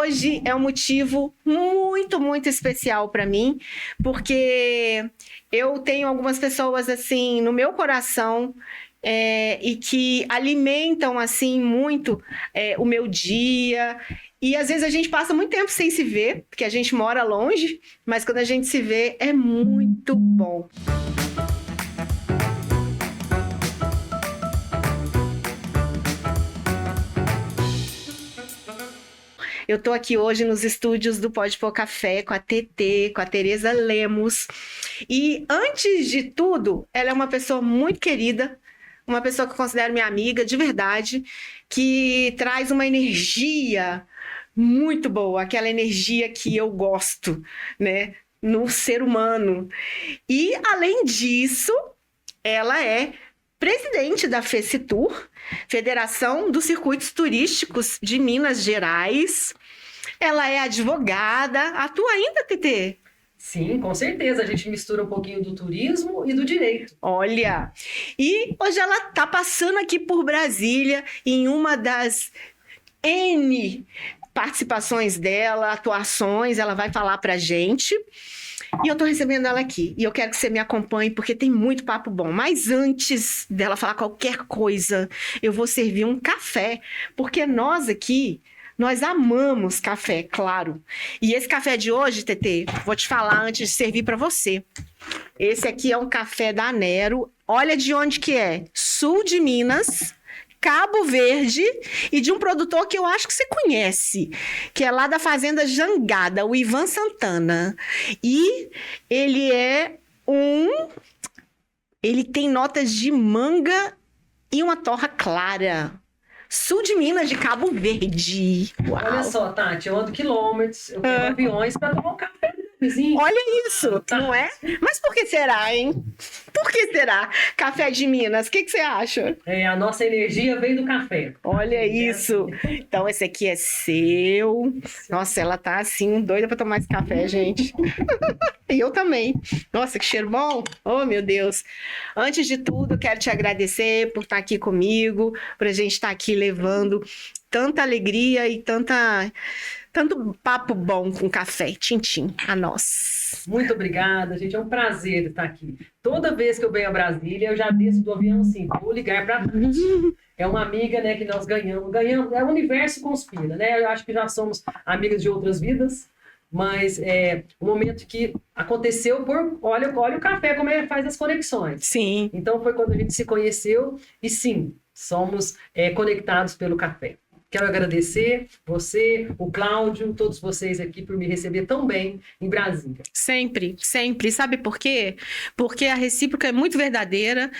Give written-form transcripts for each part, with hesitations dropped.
hoje é um motivo muito, muito especial para mim, porque eu tenho algumas pessoas assim no meu coração e que alimentam assim muito o meu dia. E às vezes a gente passa muito tempo sem se ver, porque a gente mora longe, mas quando a gente se vê é muito bom. Eu estou aqui hoje nos estúdios do Pode Pôr Café com a TT, com a Tereza Lemos. E antes de tudo, ela é uma pessoa muito querida, uma pessoa que eu considero minha amiga de verdade, que traz uma energia muito boa, aquela energia que eu gosto, né, no ser humano. E além disso, ela é presidente da FECITUR, Federação dos Circuitos Turísticos de Minas Gerais. Ela é advogada. Atua ainda, TT? Sim, com certeza. A gente mistura um pouquinho do turismo e do direito. Olha, e hoje ela está passando aqui por Brasília em uma das N participações dela, atuações, ela vai falar pra gente. E eu tô recebendo ela aqui. E eu quero que você me acompanhe, porque tem muito papo bom. Mas antes dela falar qualquer coisa, eu vou servir um café. Porque nós aqui, nós amamos café, claro. E esse café de hoje, TT, vou te falar antes de servir para você. Esse aqui é um café da Nero. Olha de onde que é. Sul de Minas, Cabo Verde, e de um produtor que eu acho que você conhece, que é lá da Fazenda Jangada, o Ivan Santana. E ele ele tem notas de manga e uma torra clara. Sul de Minas, de Cabo Verde. Uau. Olha só, Tati, eu ando quilômetros, eu pego aviões para tomar um café do vizinho. Olha isso, não é? Mas por que será, hein? Por que será? Café de Minas, o que você acha? A nossa energia vem do café. Olha isso. Então, esse aqui é seu. Nossa, ela tá assim, doida para tomar esse café, gente. E eu também. Nossa, que cheiro bom. Oh, meu Deus. Antes de tudo, quero te agradecer por estar aqui comigo, por a gente estar aqui levando tanta alegria e tanto papo bom com café, tintim, a nós. Muito obrigada, gente. É um prazer estar aqui. Toda vez que eu venho a Brasília, eu já desço do avião assim, vou ligar para É uma amiga, né, que nós ganhamos. O universo conspira, né? Eu acho que já somos amigas de outras vidas, mas o momento que aconteceu olha o café, como ele faz as conexões. Sim. Então foi quando a gente se conheceu e sim, somos conectados pelo café. Quero agradecer você, o Cláudio, todos vocês aqui por me receber tão bem em Brasília. Sempre, sempre. Sabe por quê? Porque a recíproca é muito verdadeira.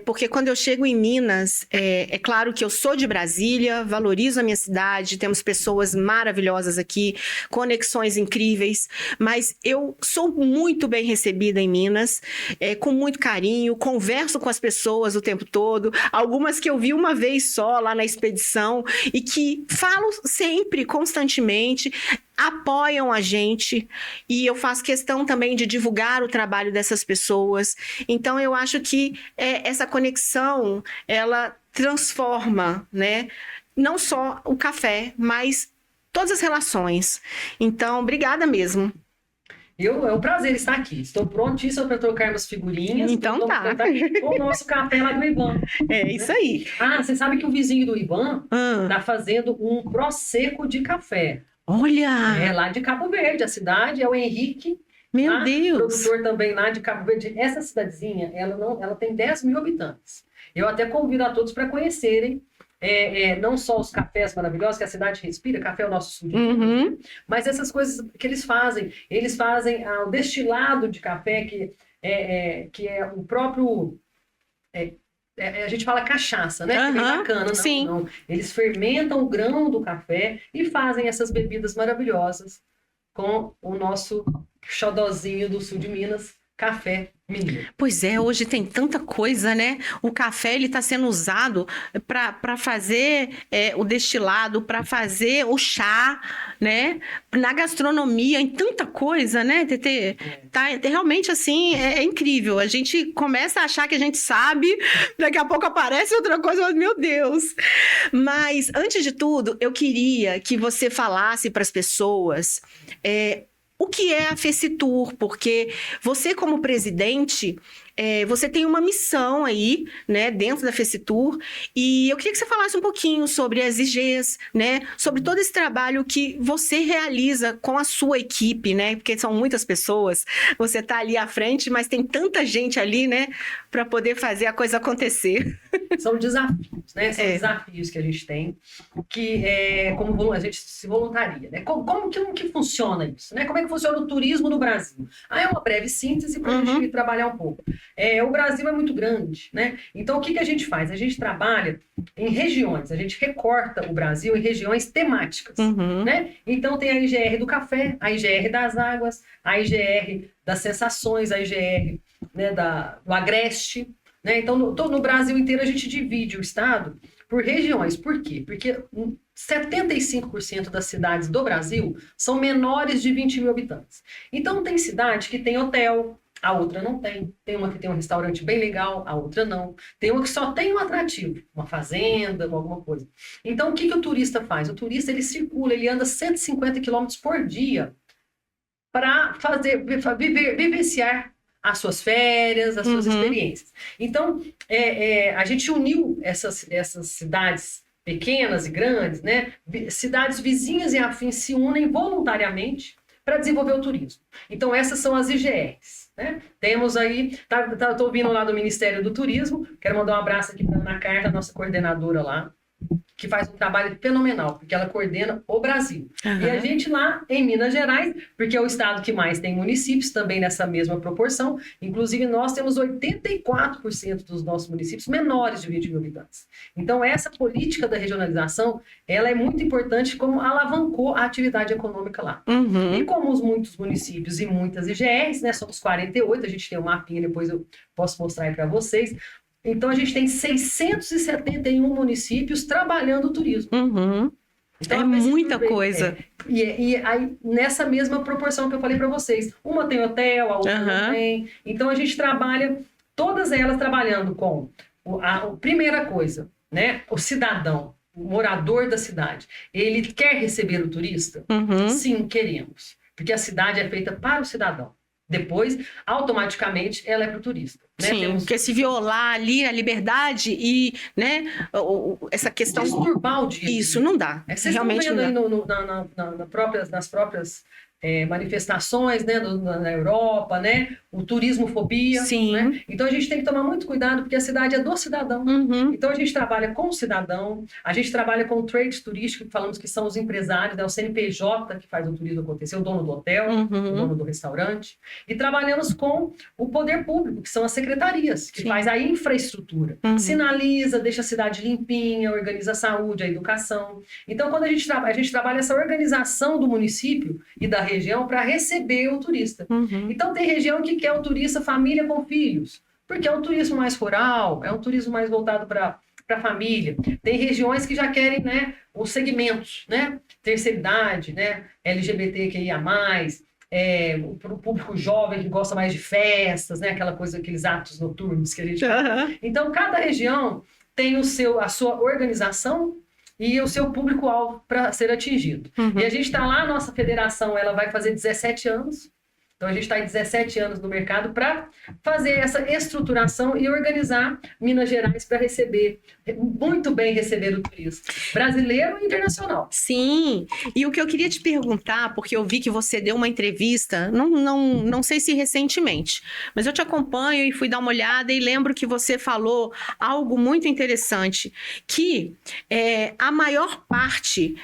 Porque quando eu chego em Minas, é claro que eu sou de Brasília, valorizo a minha cidade, temos pessoas maravilhosas aqui, conexões incríveis, mas eu sou muito bem recebida em Minas, com muito carinho, converso com as pessoas o tempo todo, algumas que eu vi uma vez só lá na expedição, e que falam sempre, constantemente, apoiam a gente, e eu faço questão também de divulgar o trabalho dessas pessoas. Então eu acho que essa conexão, ela transforma, né? Não só o café, mas todas as relações. Então, obrigada mesmo. É um prazer estar aqui. Estou prontíssima para trocarmos figurinhas. Então tá. Com o nosso café lá do Ivan. É isso aí. Você sabe que o vizinho do Ivan está fazendo um prosecco de café. Olha! Lá de Cabo Verde. A cidade é o Henrique. Meu Deus! Produtor também lá de Cabo Verde. Essa cidadezinha, ela tem 10 mil habitantes. Eu até convido a todos para conhecerem. Não só os cafés maravilhosos que a cidade respira, café é o nosso sul, mas essas coisas que eles fazem o destilado de café, que é o próprio, a gente fala cachaça, né? Que é bem bacana, não. Eles fermentam o grão do café e fazem essas bebidas maravilhosas com o nosso xodozinho do sul de Minas, café mineiro. Pois é, hoje tem tanta coisa, né? O café ele está sendo usado para fazer o destilado, para fazer o chá, né? Na gastronomia, em tanta coisa, né, Tetê? Tá, realmente, assim, é incrível. A gente começa a achar que a gente sabe, daqui a pouco aparece outra coisa, mas, meu Deus! Mas, antes de tudo, eu queria que você falasse para as pessoas... o que é a FECITUR? Porque você, como presidente, você tem uma missão aí, né, dentro da FECITUR, e eu queria que você falasse um pouquinho sobre as IGs, né, sobre todo esse trabalho que você realiza com a sua equipe, né, porque são muitas pessoas, você está ali à frente, mas tem tanta gente ali, né, para poder fazer a coisa acontecer. São desafios, né? São desafios que a gente tem, que como a gente se voluntaria, né? Como que funciona isso, né? Como é que funciona o turismo no Brasil? É uma breve síntese para a gente trabalhar um pouco. O Brasil é muito grande, né? Então, o que a gente faz? A gente trabalha em regiões, a gente recorta o Brasil em regiões temáticas, né? Então, tem a IGR do café, a IGR das águas, a IGR das sensações, a IGR, né, do agreste, né? Então, no Brasil inteiro, a gente divide o estado por regiões. Por quê? Porque 75% das cidades do Brasil são menores de 20 mil habitantes. Então, tem cidade que tem hotel, a outra não tem. Tem uma que tem um restaurante bem legal, a outra não. Tem uma que só tem um atrativo, uma fazenda, alguma coisa. Então, o que o turista faz? O turista, ele circula, ele anda 150 quilômetros por dia para vivenciar as suas férias, as suas experiências. Então, a gente uniu essas cidades pequenas e grandes, né? Cidades vizinhas e afins se unem voluntariamente para desenvolver o turismo. Então, essas são as IGRs, né? Temos aí, estou ouvindo lá do Ministério do Turismo, quero mandar um abraço aqui para a Ana Carla, nossa coordenadora lá, que faz um trabalho fenomenal, porque ela coordena o Brasil. E a gente lá em Minas Gerais, porque é o estado que mais tem municípios, também nessa mesma proporção, inclusive nós temos 84% dos nossos municípios menores de 20 mil habitantes. Então, essa política da regionalização, ela é muito importante como alavancou a atividade econômica lá. E como os muitos municípios e muitas IGRs, né, somos 48, a gente tem um mapinha, depois eu posso mostrar aí para vocês. Então, a gente tem 671 municípios trabalhando o turismo. Então, muita coisa. E aí, nessa mesma proporção que eu falei para vocês, uma tem hotel, a outra não tem. Então, a gente trabalha, todas elas trabalhando com a primeira coisa, né? O cidadão, o morador da cidade. Ele quer receber o turista? Sim, queremos. Porque a cidade é feita para o cidadão. Depois, automaticamente, ela é para o turista. Né? Sim, porque se violar ali a liberdade e, né, essa questão... Disturbar o dia. Isso, não dá. Vocês realmente estão vendo aí nas próprias manifestações, né, na Europa, né, o turismofobia. Sim. Né? Então, a gente tem que tomar muito cuidado, porque a cidade é do cidadão. Então, a gente trabalha com o cidadão, a gente trabalha com o trade turístico, que falamos que são os empresários, né, o CNPJ que faz o turismo acontecer, o dono do hotel, o dono do restaurante. E trabalhamos com o poder público, que são as secretarias, que faz a infraestrutura. Sinaliza, deixa a cidade limpinha, organiza a saúde, a educação. Então, quando a gente trabalha essa organização do município e da região para receber o turista. Então, tem região que quer o turista família com filhos, porque é um turismo mais rural, é um turismo mais voltado para a família. Tem regiões que já querem, né, os segmentos, né, terceira idade, né, LGBTQIA+, o público jovem que gosta mais de festas, né, aquela coisa, aqueles atos noturnos que a gente fala. Então, cada região tem a sua organização e o seu público-alvo para ser atingido. E a gente está lá, a nossa federação ela vai fazer 17 anos. Então, a gente está em 17 anos no mercado para fazer essa estruturação e organizar Minas Gerais para muito bem receber o turista, brasileiro e internacional. Sim, e o que eu queria te perguntar, porque eu vi que você deu uma entrevista, não sei se recentemente, mas eu te acompanho e fui dar uma olhada e lembro que você falou algo muito interessante, que a maior parte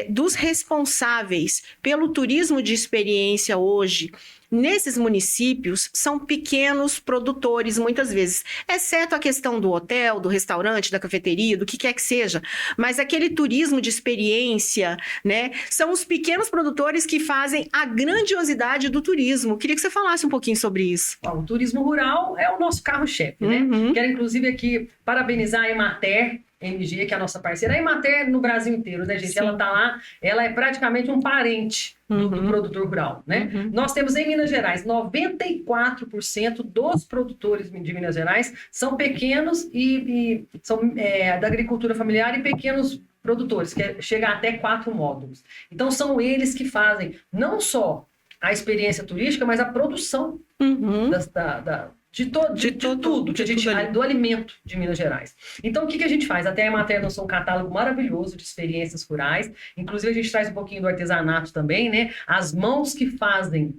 dos responsáveis pelo turismo de experiência hoje, hoje, nesses municípios, são pequenos produtores, muitas vezes, exceto a questão do hotel, do restaurante, da cafeteria, do que quer que seja, mas aquele turismo de experiência, né, são os pequenos produtores que fazem a grandiosidade do turismo. Queria que você falasse um pouquinho sobre isso. O turismo rural é o nosso carro-chefe, né? Quero, inclusive, aqui parabenizar a Emater MG, que é a nossa parceira. A Emater no Brasil inteiro, né, gente? Sim. Ela tá lá, ela é praticamente um parente do produtor rural, né? Nós temos em Minas Gerais, 94% dos produtores de Minas Gerais são pequenos e são da agricultura familiar e pequenos produtores, que chega até 4 módulos. Então, são eles que fazem não só a experiência turística, mas a produção de tudo que a gente do alimento de Minas Gerais. Então, o que a gente faz? Até a Emater lançou um catálogo maravilhoso de experiências rurais. Inclusive, a gente traz um pouquinho do artesanato também, né? As mãos que fazem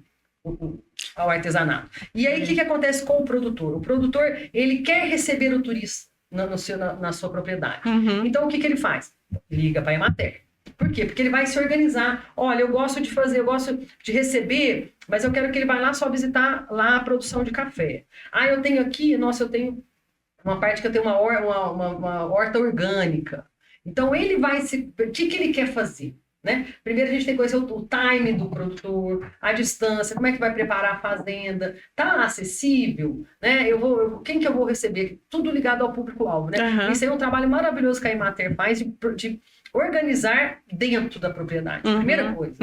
ao artesanato. E aí, o que acontece com o produtor? O produtor, ele quer receber o turista na sua propriedade. Então, o que ele faz? Liga para a Emater. Por quê? Porque ele vai se organizar. Olha, eu gosto de receber, mas eu quero que ele vá lá só visitar lá a produção de café. Eu tenho aqui, eu tenho uma parte que eu tenho uma horta orgânica. Então, ele vai o que ele quer fazer? Né? Primeiro, a gente tem que conhecer o time do produtor, a distância, como é que vai preparar a fazenda, tá acessível, né? Quem que eu vou receber? Tudo ligado ao público-alvo, né? Isso aí é um trabalho maravilhoso que a Emater faz de organizar dentro da propriedade. Primeira coisa.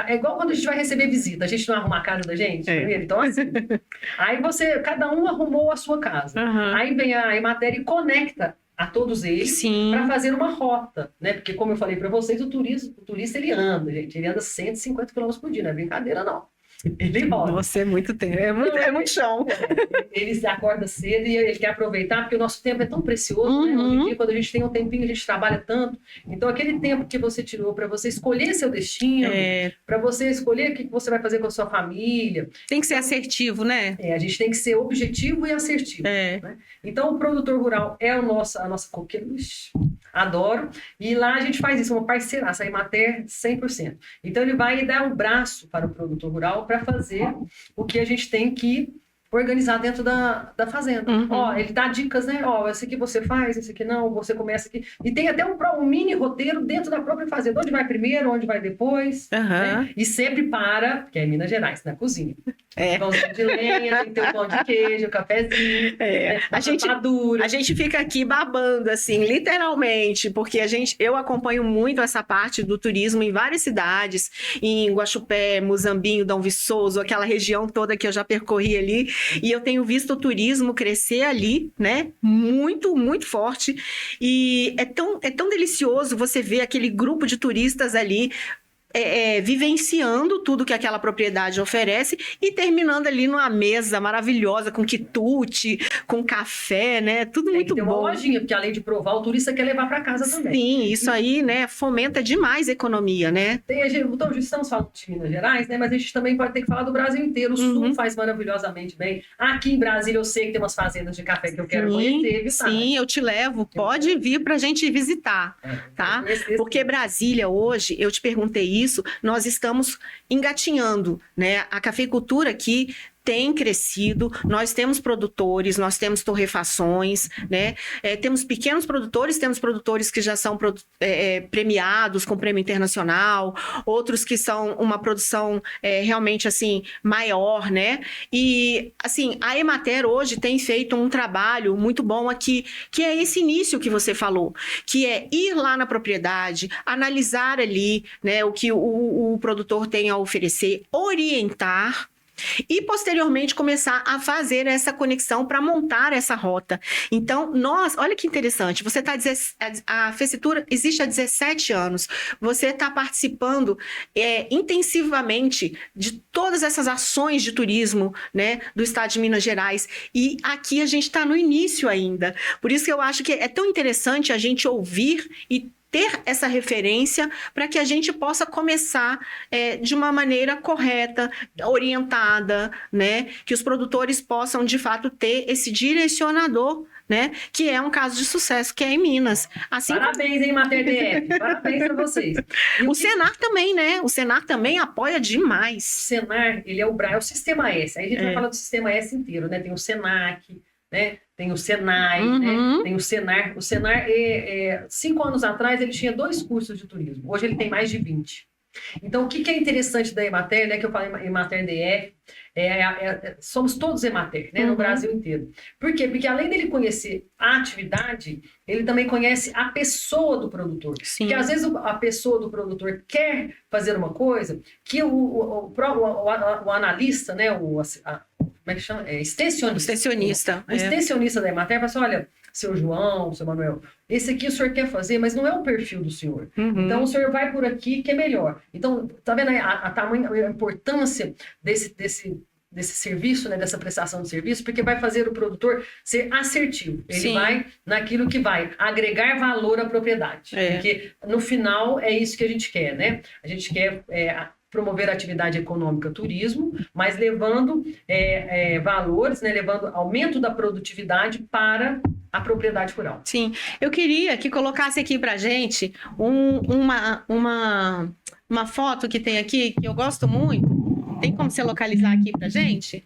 É igual quando a gente vai receber visita, a gente não arruma a casa da gente? Então, assim, aí cada um arrumou a sua casa. Aí vem a Emater e conecta a todos eles para fazer uma rota, né? Porque, como eu falei para vocês, o turista ele anda, gente. Ele anda 150 km por dia, não é brincadeira, não. Ele roda. Nossa, é muito tempo, é muito chão. Ele se acorda cedo e ele quer aproveitar, porque o nosso tempo é tão precioso, né? Hoje em dia, quando a gente tem um tempinho, a gente trabalha tanto. Então, aquele tempo que você tirou para você escolher seu destino, para você escolher o que você vai fazer com a sua família. Tem que ser assertivo, né? A gente tem que ser objetivo e assertivo. Né? Então, o produtor rural é a nossa coqueira. Adoro. E lá a gente faz isso, uma parceiraça, a Emater 100%. Então, ele vai dar um braço para o produtor rural para fazer o que a gente tem que organizar dentro da fazenda. Ele dá dicas, né? Esse aqui você faz, esse aqui não, você começa aqui. E tem até um mini roteiro dentro da própria fazenda. Onde vai primeiro, onde vai depois. Né? E sempre que é Minas Gerais, na cozinha. Pãozinho de lenha, tem que ter o pão de queijo, o cafezinho. A gente fica aqui babando, assim, literalmente, porque eu acompanho muito essa parte do turismo em várias cidades, em Guaxupé, Muzambinho, Dom Viçoso, aquela região toda que eu já percorri ali, e eu tenho visto o turismo crescer ali, né, muito, muito forte, e é tão delicioso você ver aquele grupo de turistas ali, vivenciando tudo que aquela propriedade oferece e terminando ali numa mesa maravilhosa, com quitute, com café, né? Tudo muito bom. Tem uma lojinha, porque além de provar, o turista quer levar para casa também. Sim, isso aí, né, fomenta demais a economia, né? Então, estamos falando de Minas Gerais, né? Mas a gente também pode ter que falar do Brasil inteiro. O Sul faz maravilhosamente bem. Aqui em Brasília, eu sei que tem umas fazendas de café que eu quero conhecer, viu? Sim, eu te levo. Pode vir para a gente visitar, tá? Porque Brasília hoje, eu te perguntei isso, nós estamos engatinhando, né? A cafeicultura aqui tem crescido, nós temos produtores, nós temos torrefações, né? Temos pequenos produtores, temos produtores que já são premiados com prêmio internacional, outros que são uma produção realmente assim maior, né? E assim, a Emater hoje tem feito um trabalho muito bom aqui, que é esse início que você falou, que é ir lá na propriedade, analisar ali, né, o que o produtor tem a oferecer, orientar, e posteriormente começar a fazer essa conexão para montar essa rota. Então, olha que interessante, a Fecitura existe há 17 anos, você está participando intensivamente de todas essas ações de turismo, né, do estado de Minas Gerais, e aqui a gente está no início ainda, por isso que eu acho que é tão interessante a gente ouvir e ter essa referência para que a gente possa começar de uma maneira correta, orientada, né? Que os produtores possam, de fato, ter esse direcionador né? Que é um caso de sucesso, que é em Minas. Assim Parabéns, hein, Mater DF? Parabéns para vocês. E o Senar também, né? O Senar também apoia o demais. Senar, ele é o Sistema S. Aí a gente vai falar do Sistema S inteiro, né? Tem o Senac, né? Tem o Senai, né? Tem o Senar. O Senar, 5 anos atrás, ele tinha 2 cursos de turismo. Hoje ele tem mais de 20. Então, o que é interessante da Emater, né? Que eu falei Emater DF, somos todos Emater, né? No Brasil inteiro. Por quê? Porque além dele conhecer a atividade, ele também conhece a pessoa do produtor. Sim. Porque às vezes a pessoa do produtor quer fazer uma coisa que o analista, né? Como é que chama? Extensionista. O extensionista da Emater fala assim, olha, seu João, seu Manuel, esse aqui o senhor quer fazer, mas não é o perfil do senhor. Então, o senhor vai por aqui que é melhor. Então, tá vendo a importância desse serviço, né, dessa prestação de serviço, porque vai fazer o produtor ser assertivo. Ele vai naquilo que vai agregar valor à propriedade. Porque, no final, é isso que a gente quer, né? A gente quer promover a atividade econômica, turismo, mas levando valores, né, levando aumento da produtividade para a propriedade rural. Sim, eu queria que colocasse aqui pra gente uma foto que tem aqui, que eu gosto muito. Tem como você localizar aqui pra gente?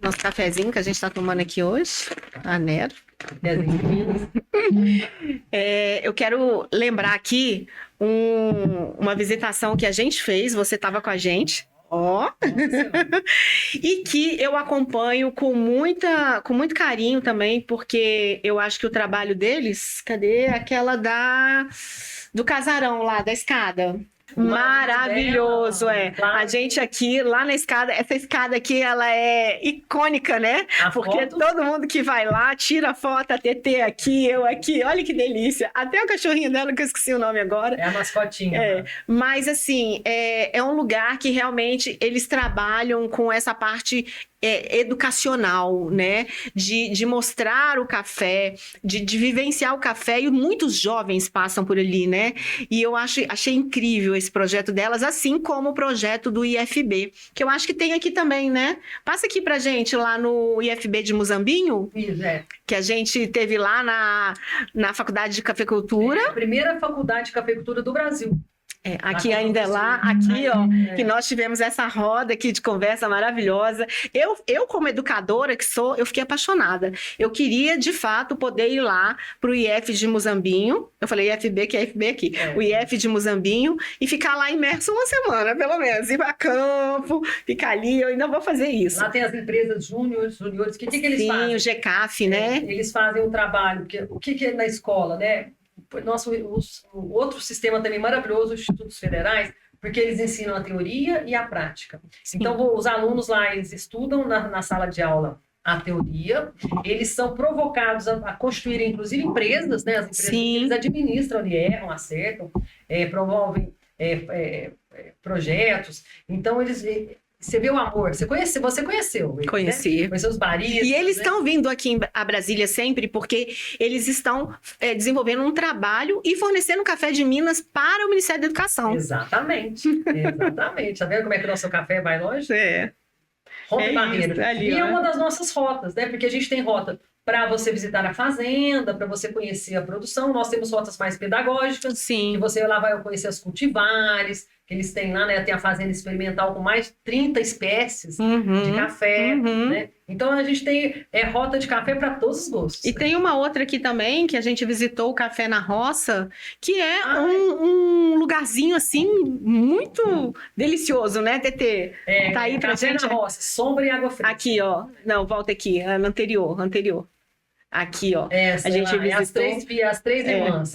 Nosso cafezinho que a gente está tomando aqui hoje, a Nero. Eu quero lembrar aqui uma visitação que a gente fez, você estava com a gente. E que eu acompanho com muito carinho também, porque eu acho que o trabalho deles, cadê aquela do casarão lá, da escada? Maravilhoso, A gente aqui, lá na escada, essa escada aqui, ela é icônica, né? Porque todo mundo que vai lá, tira foto, a TT aqui, eu aqui, olha que delícia. Até o cachorrinho dela, que eu esqueci o nome agora. É a mascotinha. Mas, assim, é um lugar que realmente eles trabalham com essa parte educacional, né? De mostrar o café, de vivenciar o café, e muitos jovens passam por ali, né? E eu achei incrível esse projeto delas, assim como o projeto do IFB, que eu acho que tem aqui também, né? Passa aqui pra gente lá no IFB de Muzambinho, que a gente teve lá na Faculdade de Cafeicultura. A primeira faculdade de cafeicultura do Brasil. Aqui ainda é lá, aqui, que nós tivemos essa roda aqui de conversa maravilhosa. Eu como educadora que sou, eu fiquei apaixonada. Eu queria, de fato, poder ir lá para o IF de Muzambinho. Eu falei IFB, que é IFB aqui. O IF de Muzambinho, e ficar lá imerso uma semana, pelo menos. Ir para campo, ficar ali, eu ainda vou fazer isso. Lá tem as empresas júniores, o que eles fazem? Sim, o GCAF, né? Eles fazem o trabalho, o que é na escola, né? Nosso outro sistema também maravilhoso, os institutos federais, porque eles ensinam a teoria e a prática. Sim. Então, os alunos lá, eles estudam na sala de aula a teoria, eles são provocados a construir, inclusive, empresas, né? As empresas que eles administram, ali erram, acertam, promovem projetos. Então, você vê o amor, você conheceu. Conheci. Né? Conheceu os baristas. E eles estão vindo aqui a Brasília sempre, porque eles estão desenvolvendo um trabalho e fornecendo café de Minas para o Ministério da Educação. Exatamente. Tá vendo como é que o nosso café vai longe? Rompe barreiras. Ali, é uma das nossas rotas, né? Porque a gente tem rota para você visitar a fazenda, para você conhecer a produção. Nós temos rotas mais pedagógicas, que você lá vai conhecer as cultivares, que eles têm lá, né? Tem a fazenda experimental com mais de 30 espécies de café, né? Então, a gente tem rota de café para todos os gostos. E tem uma outra aqui também, que a gente visitou, o Café na Roça, que é um lugarzinho, assim, muito delicioso, né, Tetê? Tá aí pra Café gente. na Roça, sombra e água fria. Aqui, Não, volta aqui, anterior. Aqui, a gente visitou. As três irmãs.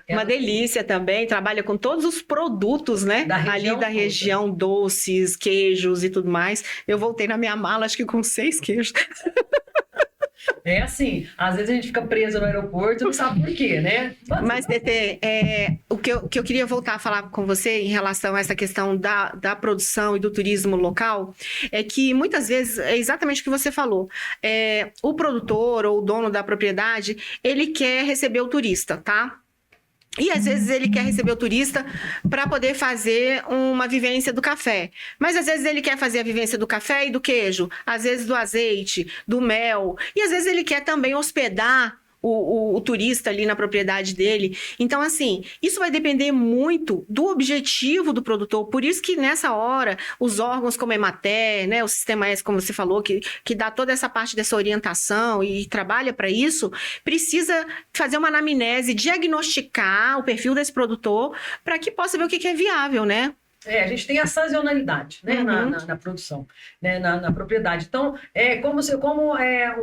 Uma delícia também, trabalha com todos os produtos, né? Ali da região, doces, queijos e tudo mais. Eu voltei na minha mala, acho que com 6 queijos. É assim, às vezes a gente fica preso no aeroporto e não sabe por quê, né? Mas, Tetê, o que eu queria voltar a falar com você em relação a essa questão da produção e do turismo local, é que muitas vezes, é exatamente o que você falou, o produtor ou o dono da propriedade, ele quer receber o turista, tá? E às vezes ele quer receber o turista para poder fazer uma vivência do café. Mas às vezes ele quer fazer a vivência do café e do queijo, às vezes do azeite, do mel. E às vezes ele quer também hospedar o turista ali na propriedade dele. Então, assim, isso vai depender muito do objetivo do produtor. Por isso que nessa hora, os órgãos como a Emater, né, o Sistema S, como você falou, que dá toda essa parte dessa orientação e trabalha para isso, precisa fazer uma anamnese, diagnosticar o perfil desse produtor para que possa ver o que é viável, né? A gente tem a sazonalidade, né, na produção, né, na propriedade. Então, como é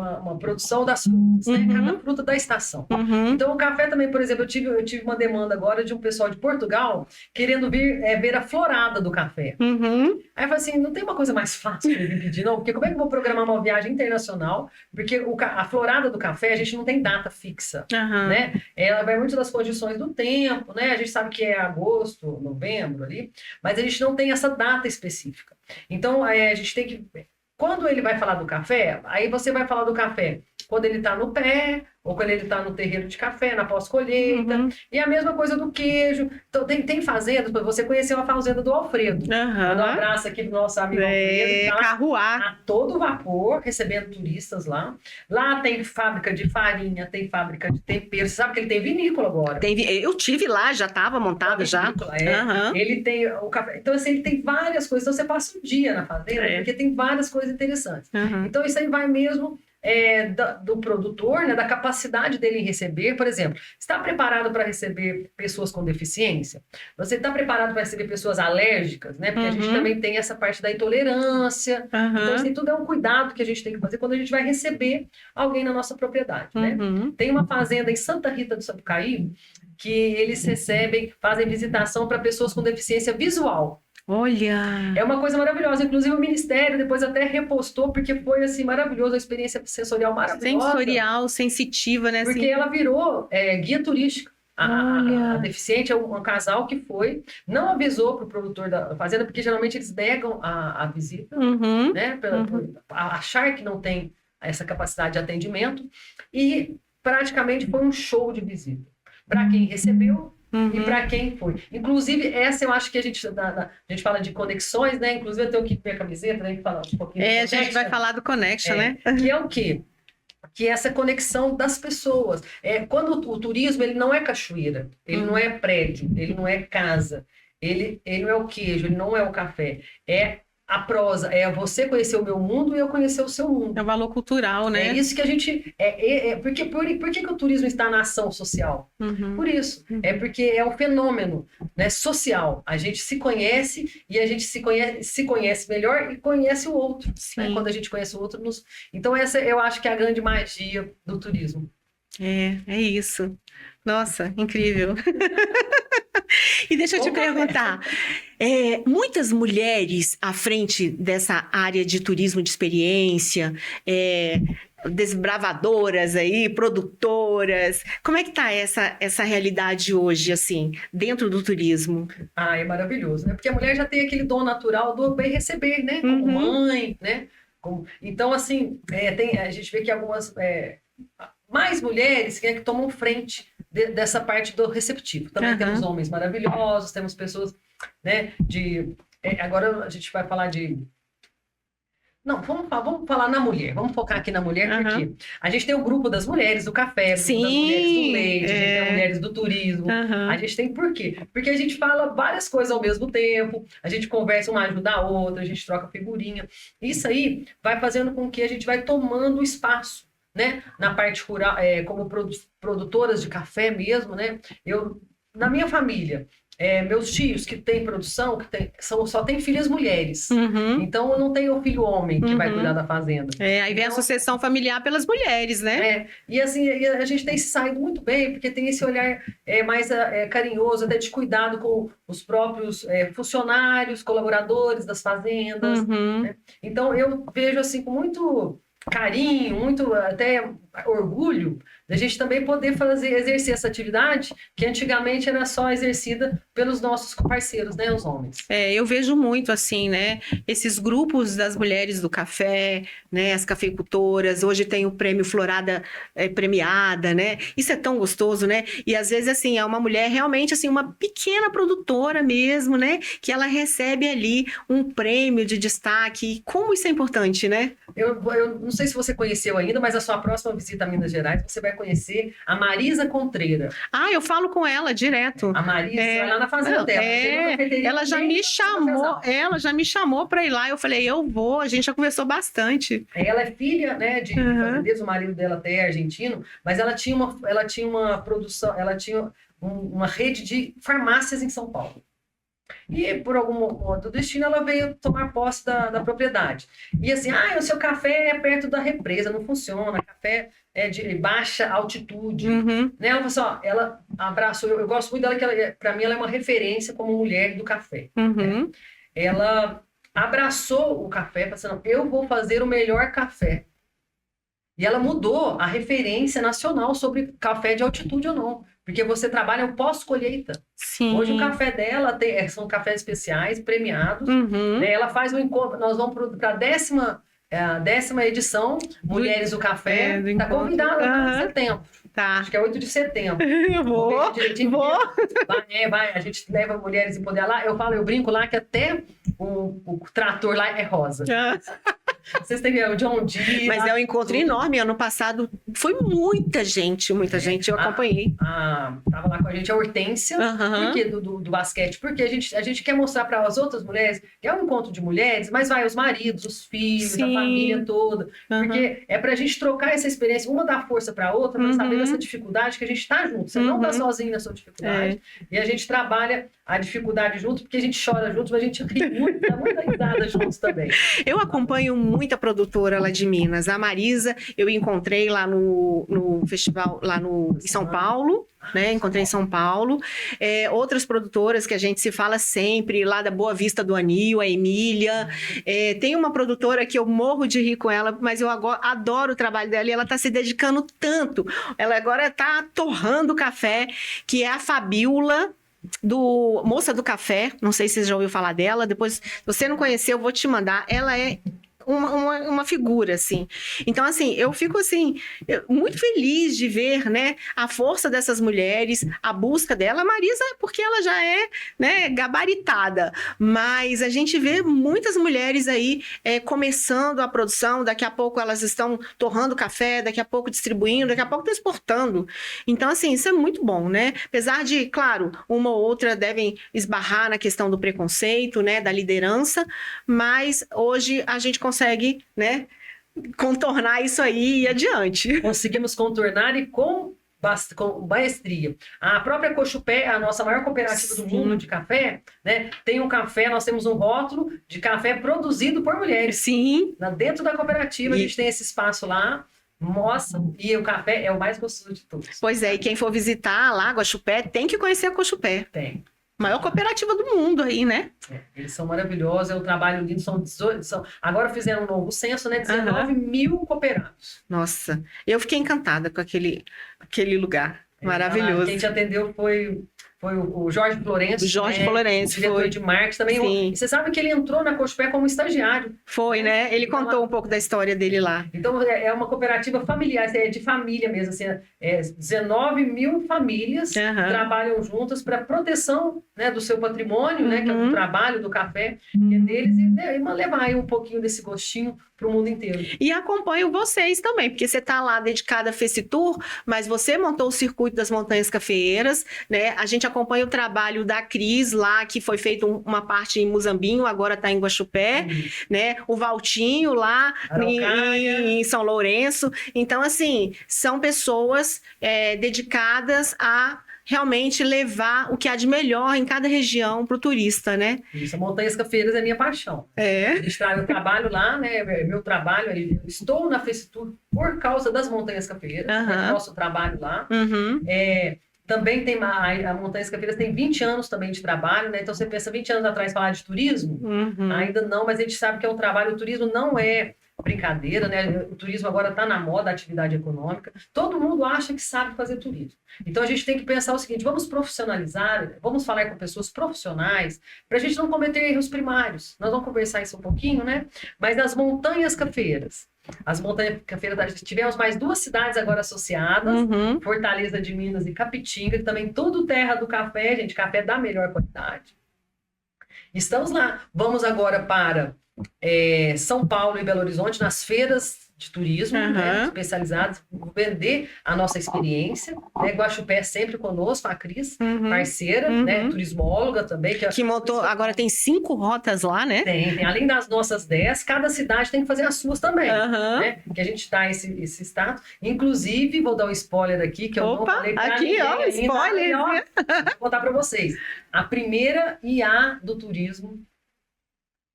uma produção das frutas, né? Cada fruta da estação. Então, o café também, por exemplo, eu tive uma demanda agora de um pessoal de Portugal querendo vir ver a florada do café. Aí eu falei assim, não tem uma coisa mais fácil para me pedir, não? Porque como é que eu vou programar uma viagem internacional? Porque a florada do café, a gente não tem data fixa, né? Ela vai muito das condições do tempo, né? A gente sabe que é agosto, novembro ali, mas a gente não tem essa data específica. Então, a gente tem que... Quando ele vai falar do café, aí você vai falar do café quando ele está no pé, ou quando ele está no terreiro de café, na pós-colheita. E a mesma coisa do queijo. Então, tem fazendas, você conheceu a fazenda do Alfredo. Manda um abraço aqui pro nosso amigo Alfredo. Tá Carruá. A todo vapor, recebendo turistas lá. Lá tem fábrica de farinha, tem fábrica de tempero. Você sabe que ele tem vinícola agora. Eu tive lá, já estava montado já. Ele tem o café. Então, assim, ele tem várias coisas. Então, você passa um dia na fazenda, porque tem várias coisas interessantes. Então, isso aí vai mesmo do produtor, né, da capacidade dele em receber. Por exemplo, está preparado para receber pessoas com deficiência? Você está preparado para receber pessoas alérgicas, né? Porque a gente também tem essa parte da intolerância. Então, assim, tudo é um cuidado que a gente tem que fazer quando a gente vai receber alguém na nossa propriedade, né? Tem uma fazenda em Santa Rita do Sapucaí que eles fazem visitação para pessoas com deficiência visual. Olha! É uma coisa maravilhosa. Inclusive, o Ministério depois até repostou, porque foi, assim, maravilhoso, a experiência sensorial maravilhosa. Sensorial, sensitiva, né? Porque ela virou guia turística. A deficiente é um casal que não avisou para o produtor da fazenda, porque geralmente eles negam a visita, né? Por achar que não tem essa capacidade de atendimento. E praticamente foi um show de visita. Para quem recebeu, e para quem foi. Inclusive, essa eu acho que a gente fala de conexões, né? Inclusive, eu tenho aqui minha camiseta, né? Que fala um pouquinho a gente vai falar do Connection, né? Que é o quê? Que é essa conexão das pessoas. Quando o turismo, ele não é cachoeira, ele não é prédio, ele não é casa, ele não é o queijo, ele não é o café. É a prosa, é você conhecer o meu mundo e eu conhecer o seu mundo. É o valor cultural, né? É isso que a gente... Por que o turismo está na ação social? Por isso. É porque é um fenômeno, né, social. A gente se conhece e a gente se conhece melhor e conhece o outro. Né? Quando a gente conhece o outro... Então, essa eu acho que é a grande magia do turismo. É isso. Nossa, incrível. E deixa eu te perguntar, muitas mulheres à frente dessa área de turismo de experiência, desbravadoras aí, produtoras, como é que tá essa realidade hoje, assim, dentro do turismo? É maravilhoso, né? Porque a mulher já tem aquele dom natural do bem receber, né? Como mãe, né? Então, assim, a gente vê que algumas... mais mulheres que tomam frente dessa parte do receptivo. Também temos homens maravilhosos, temos pessoas, né, agora a gente vai falar de... Não, vamos falar na mulher. Vamos focar aqui na mulher, porque a gente tem o grupo das mulheres do café, das mulheres do leite, a gente tem as mulheres do turismo. A gente tem por quê? Porque a gente fala várias coisas ao mesmo tempo, a gente conversa, uma ajuda a outra, a gente troca figurinha. Isso aí vai fazendo com que a gente vai tomando espaço, né? Na parte rural, como produtoras de café mesmo, né? Na minha família, meus tios que têm produção, só tem filhas mulheres. Então, eu não tenho filho homem que vai cuidar da fazenda. Aí vem a sucessão familiar pelas mulheres, né? E assim, a gente tem se saído muito bem, porque tem esse olhar mais carinhoso, até de cuidado com os próprios funcionários, colaboradores das fazendas. Né? Então, eu vejo assim com muito carinho, muito até orgulho da gente também poder exercer essa atividade que antigamente era só exercida pelos nossos parceiros, né, os homens. Eu vejo muito assim, né, esses grupos das mulheres do café, né, as cafeicultoras, hoje tem o prêmio Florada premiada, né, isso é tão gostoso, né, e às vezes assim, é uma mulher realmente assim, uma pequena produtora mesmo, né, que ela recebe ali um prêmio de destaque, como isso é importante, né? Eu não sei se você conheceu ainda, mas a sua próxima visita a Minas Gerais, você vai conhecer a Marisa Contreira. Eu falo com ela direto. A Marisa, lá na fazenda dela. Ela já me chamou para ir lá. Eu falei, eu vou. A gente já conversou bastante. Ela é filha, né, de fazendeiros, o marido dela até é argentino, mas ela tinha uma produção, ela tinha uma rede de farmácias em São Paulo. E por algum modo do destino ela veio tomar posse da propriedade. E assim, o seu café é perto da represa, não funciona, café é de baixa altitude. Né? Ela falou assim, ela abraçou, eu gosto muito dela, que para mim ela é uma referência como mulher do café. Né? Ela abraçou o café, pensando, eu vou fazer o melhor café. E ela mudou a referência nacional sobre café de altitude ou não. Porque você trabalha o pós-colheita. Hoje o café dela são cafés especiais, premiados. Né? Ela faz um encontro, nós vamos para a 10ª edição, Mulheres do Café. Está convidada em setembro. Tá. Acho que é 8 de setembro. Eu vou. Vai, a gente leva mulheres em poder lá. Eu brinco lá que até o trator lá é rosa. Vocês têm o John Deere. Mas é um encontro enorme. Ano passado foi muita gente. Eu acompanhei. Tava lá com a gente a Hortência, porque do basquete, porque a gente quer mostrar para as outras mulheres que é um encontro de mulheres, mas vai os maridos, os filhos, a família toda. Porque é pra gente trocar essa experiência, uma dar força para a outra, para saber dessa dificuldade que a gente tá junto. Você não tá sozinho na sua dificuldade. E a gente trabalha a dificuldade junto, porque a gente chora juntos, mas a gente ri muito, dá muita risada juntos também. Eu acompanho muita produtora lá de Minas. A Marisa, eu encontrei lá no festival, lá em São Paulo, né? Encontrei em São Paulo. Outras produtoras que a gente se fala sempre, lá da Boa Vista do Anil, a Emília. Tem uma produtora que eu morro de rir com ela, mas eu agora adoro o trabalho dela e ela está se dedicando tanto. Ela agora está torrando café, que é a Fabiola, Moça do Café. Não sei se você já ouviu falar dela. Depois, se você não conheceu, eu vou te mandar. Ela é uma figura, assim. Então, assim, eu fico, assim, muito feliz de ver, né, a força dessas mulheres, a busca dela. A Marisa, porque ela já é, né, gabaritada, mas a gente vê muitas mulheres aí começando a produção, daqui a pouco elas estão torrando café, daqui a pouco distribuindo, daqui a pouco estão exportando. Então, assim, isso é muito bom, né? Apesar de, claro, uma ou outra devem esbarrar na questão do preconceito, né, da liderança, mas hoje a gente consegue, né, contornar isso aí e ir adiante. Conseguimos contornar e com maestria. A própria Cochupé, a nossa maior cooperativa do mundo de café, né, tem um café, nós temos um rótulo de café produzido por mulheres. Sim. Dentro da cooperativa, a gente tem esse espaço lá. Nossa, e o café é o mais gostoso de todos. Pois é, e quem for visitar lá, Guaxupé, tem que conhecer a Cochupé. Tem. Maior cooperativa do mundo aí, né? Eles são maravilhosos, é um trabalho lindo, agora fizeram um novo censo, né? 19 mil cooperados. Nossa, eu fiquei encantada com aquele lugar maravilhoso. Quem te atendeu foi o Jorge Florencio. Jorge Florencio, o diretor de marketing também. Sim. Você sabe que ele entrou na Cochupé como estagiário. Foi, né? Ele contou um pouco da história dele lá. Então, é uma cooperativa familiar, é de família mesmo. Assim, 19 mil famílias trabalham juntas para proteção, né, do seu patrimônio, né, que é o trabalho do café, que é deles, e levar aí um pouquinho desse gostinho para o mundo inteiro. E acompanho vocês também, porque você está lá dedicada a Fecitour, mas você montou o circuito das montanhas cafeeiras, né? A gente acompanha o trabalho da Cris lá, que foi feito uma parte em Muzambinho, agora está em Guaxupé, né? O Valtinho lá em São Lourenço. Então, assim, são pessoas dedicadas a realmente levar o que há de melhor em cada região para o turista, né? Isso, a Montanhas Cafeeiras é minha paixão. Eu trabalho lá, né? Meu trabalho, eu estou na Fecitour por causa das Montanhas Cafeeiras, nosso trabalho lá. Também tem a Montanhas Cafeeiras tem 20 anos também de trabalho, né? Então você pensa 20 anos atrás falar de turismo? Ainda não, mas a gente sabe que é um trabalho, o turismo não é brincadeira, né? O turismo agora está na moda, a atividade econômica. Todo mundo acha que sabe fazer turismo. Então a gente tem que pensar o seguinte: vamos profissionalizar, vamos falar com pessoas profissionais, para a gente não cometer erros primários. Nós vamos conversar isso um pouquinho, né? Mas das montanhas cafeeiras. As montanhas cafeeiras, tivemos mais 2 cidades agora associadas, Fortaleza de Minas e Capitinga, que também tudo terra do café, gente, café da melhor qualidade. Estamos lá. Vamos agora para São Paulo e Belo Horizonte, nas feiras de turismo, né, especializadas, vender a nossa experiência, né? Guaxupé sempre conosco, a Cris, parceira, né, turismóloga também. Que montou, agora tem 5 rotas lá, né? Tem, além das nossas 10, cada cidade tem que fazer as suas também, né? Que a gente dá esse status. Inclusive, vou dar um spoiler aqui, que eu não falei pra aqui, ninguém ó, spoiler! Ó, vou contar para vocês. A primeira IA do turismo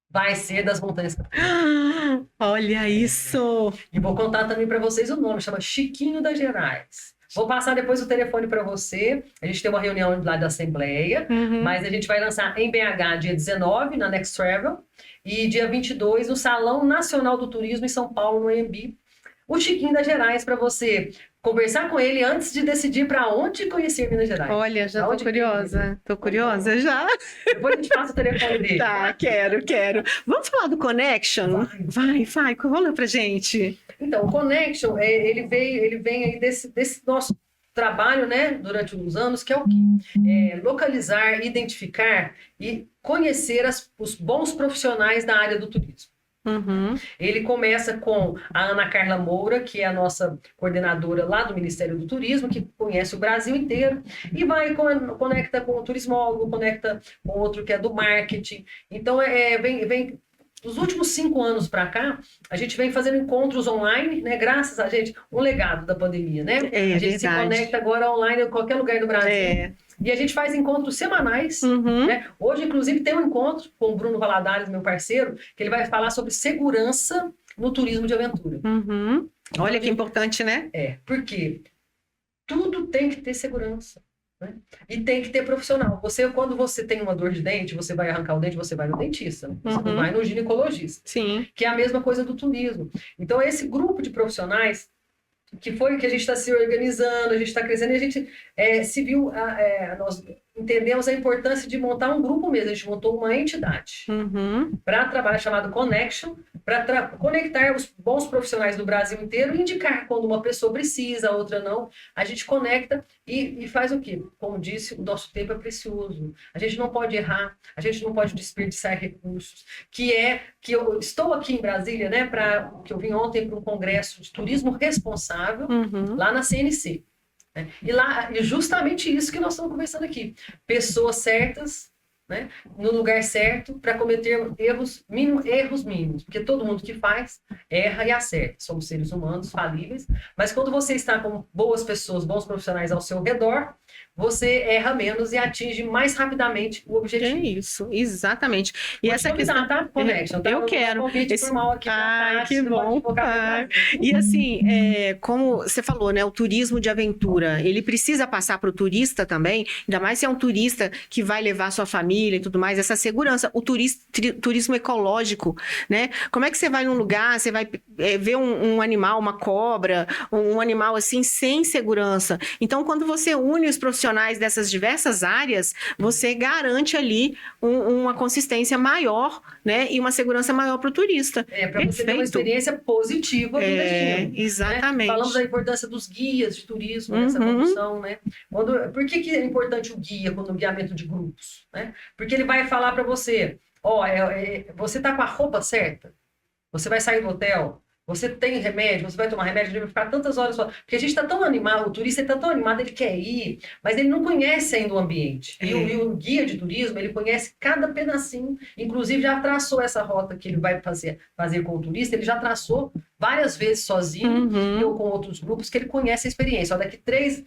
vai ser das Montanhas Cafeeiras. Olha isso! E vou contar também para vocês o nome, chama Chiquinho das Gerais. Vou passar depois o telefone para você. A gente tem uma reunião lá da Assembleia, mas a gente vai lançar em BH dia 19, na Next Travel, e dia 22 no Salão Nacional do Turismo em São Paulo, no AMB. O Chiquinho das Gerais, para você conversar com ele antes de decidir para onde conhecer Minas Gerais. Olha, já tô curiosa. Tô curiosa já. Depois a gente passa o telefone dele. Tá, quero. Vamos falar do Connection? Vai, rola pra gente. Então, o Connection, ele vem aí desse nosso trabalho, né, durante uns anos, que é o quê? Localizar, identificar e conhecer os bons profissionais da área do turismo. Ele começa com a Ana Carla Moura, que é a nossa coordenadora lá do Ministério do Turismo, que conhece o Brasil inteiro, e conecta com o turismólogo, conecta com outro que é do marketing. Então, vem dos últimos 5 anos para cá, a gente vem fazendo encontros online, né? Graças a gente, um legado da pandemia, né? A gente se conecta agora online em qualquer lugar do Brasil. E a gente faz encontros semanais, né? Hoje, inclusive, tem um encontro com o Bruno Valadares, meu parceiro, que ele vai falar sobre segurança no turismo de aventura. Olha que importante, né? Porque tudo tem que ter segurança, né? E tem que ter profissional. Quando você tem uma dor de dente, você vai arrancar o dente, você vai no dentista, né? Você não vai no ginecologista. Sim. Que é a mesma coisa do turismo. Então, esse grupo de profissionais que foi que a gente está se organizando, a gente está crescendo, e a gente se viu, nós entendemos a importância de montar um grupo mesmo. A gente montou uma entidade para trabalhar, chamado Connection, para conectar os bons profissionais do Brasil inteiro e indicar quando uma pessoa precisa, a outra não. A gente conecta e faz o quê? Como disse, o nosso tempo é precioso. A gente não pode errar, a gente não pode desperdiçar recursos. Que eu estou aqui em Brasília, né, que eu vim ontem para um congresso de turismo responsável, lá na CNC. Né? E justamente isso que nós estamos conversando aqui. Pessoas certas, né, no lugar certo, para cometer erros mínimos, porque todo mundo que faz erra e acerta. Somos seres humanos falíveis, mas quando você está com boas pessoas, bons profissionais ao seu redor, você erra menos e atinge mais rapidamente o objetivo. É isso, exatamente. E vou essa te convidar, questão, tá? Connection, tá? Eu quero. Convite formal aqui que bom. E assim, como você falou, né, o turismo de aventura, ele precisa passar para o turista também, ainda mais se é um turista que vai levar sua família e tudo mais, essa segurança. O turismo ecológico, né? Como é que você vai num lugar, você vai ver um animal, uma cobra, um animal assim, sem segurança. Então, quando você une os profissionais dessas diversas áreas, você garante ali uma consistência maior, né? E uma segurança maior para o turista. Para você ter uma experiência positiva do destino. Exatamente. Né? Falamos da importância dos guias de turismo nessa condução, né? Por que é importante o guia quando o guiamento de grupos? Né? Porque ele vai falar para você, você está com a roupa certa? Você vai sair do hotel? Você tem remédio, você vai tomar remédio, ele vai ficar tantas horas fora. Porque a gente está tão animado, o turista está tão animado, ele quer ir, mas ele não conhece ainda o ambiente. E o guia de turismo, ele conhece cada pedacinho, inclusive já traçou essa rota que ele vai fazer com o turista, ele já traçou várias vezes sozinho, ou com outros grupos, que ele conhece a experiência. Daqui 3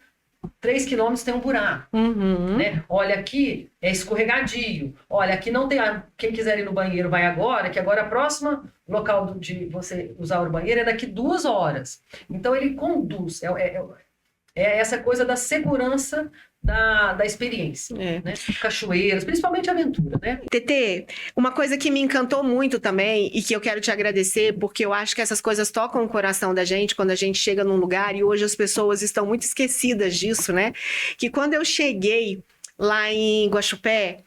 quilômetros tem um buraco, né? Olha, aqui é escorregadio. Olha, aqui não tem... Quem quiser ir no banheiro vai agora, que agora a próxima local de você usar o banheiro é daqui 2 horas. Então, ele conduz. É essa coisa da segurança da experiência, né? Cachoeiras, principalmente aventura, né? Tetê, uma coisa que me encantou muito também e que eu quero te agradecer, porque eu acho que essas coisas tocam o coração da gente quando a gente chega num lugar e hoje as pessoas estão muito esquecidas disso, né? Que quando eu cheguei lá em Guaxupé,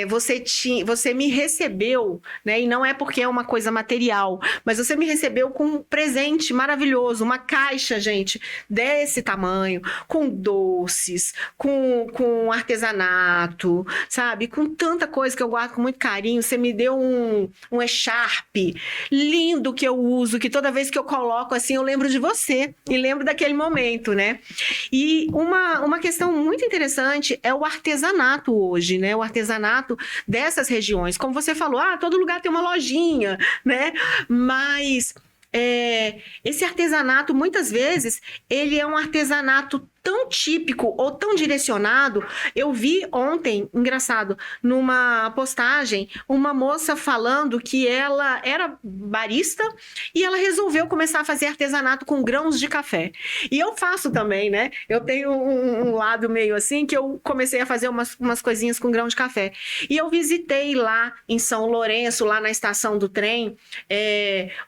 você me recebeu, né? E não é porque é uma coisa material, mas você me recebeu com um presente maravilhoso, uma caixa, gente, desse tamanho, com doces, com artesanato, sabe? Com tanta coisa que eu guardo com muito carinho. Você me deu um echarpe lindo que eu uso, que toda vez que eu coloco assim, eu lembro de você e lembro daquele momento, né? E uma questão muito interessante é o artesanato hoje, né? O artesanato dessas regiões. Como você falou, todo lugar tem uma lojinha, né? Mas esse artesanato, muitas vezes, ele é um artesanato tão típico ou tão direcionado. Eu vi ontem, engraçado, numa postagem, uma moça falando que ela era barista e ela resolveu começar a fazer artesanato com grãos de café. E eu faço também, né? Eu tenho um lado meio assim que eu comecei a fazer umas coisinhas com grão de café. E eu visitei lá em São Lourenço, lá na estação do trem,